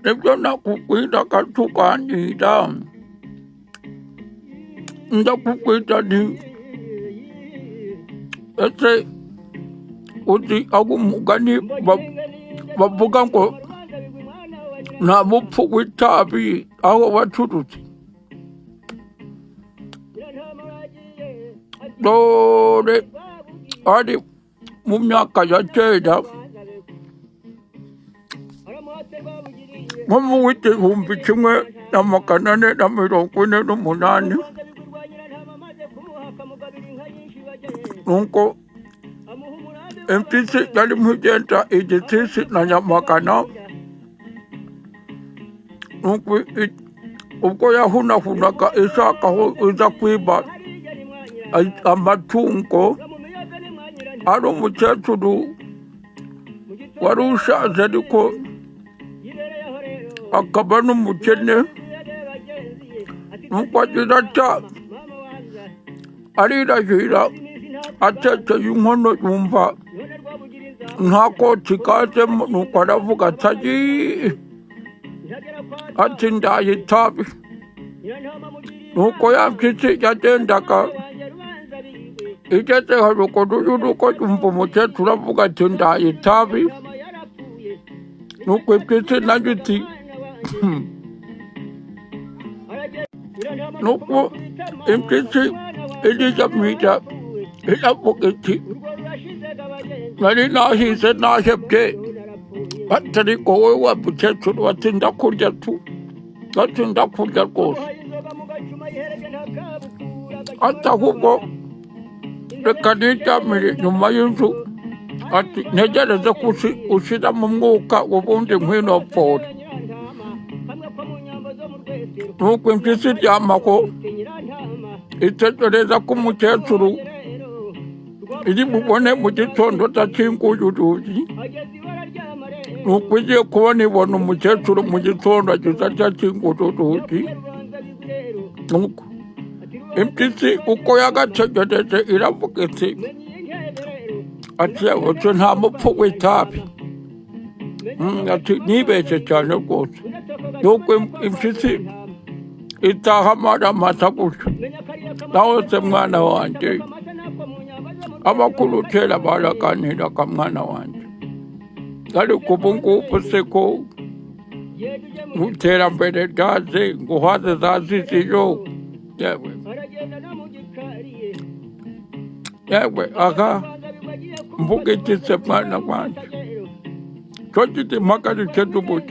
lebyo nakukwita kathukanyita ndakukwita ni ese uti akumukani bavuga ngo nta mupfu w'itabi aho baturutse dore ari mu myaka ya kera nko mu w'igihumbi kimwe na magana ane na mirongo ine n'umunani nuko impyisi yarimo igenda igitisi na Nyamagana nuko ubwo yahunahunaga ishaka aho iza kwiba amatungo ari umukecuru wari ushaje ariko akaba n'umukene nuko agira atya arirahira atekeye inkono yumva nta kotsi kazemo nuko aravuga ati ndaye itabi nuko ya mpyisi yagendaga igeze haruguru y'urugo yumva umukecuru avuga ati ndaye itabi nuko impyisi nayo iti nuko impyisi iriyamira iravuga iti nari nahize nahebye ariko wowe wa mukecuru ati ndakurya tu ati ndakurya rwose ati ahubwo reka niryamire inyuma y'inzu ati ntegereze ko ushiramo umwuka ubundi ngwino pfore nuko impyisi iryamaho itegereza ko umukecuru iri bubone mu gitondo adakinguye urugi nuko igiye kubona ibona umukecuru mu gitondo agize adakingura urugi nuko impyisi uko yagategereje iravuga iti ati yewe nta mupfu w'itabi ati nibeshye cyane rwose nuko impyisi itaha amata gutyo nawe se mwana wanjye abakuru kera baraganiraga mwana wanjye ariko ubu ngubu se ko iterambere ryaje ngo haze za ziziyo yewe aha mvuga iki se mwana wanjye cyo giti mpagaritse n'ubuki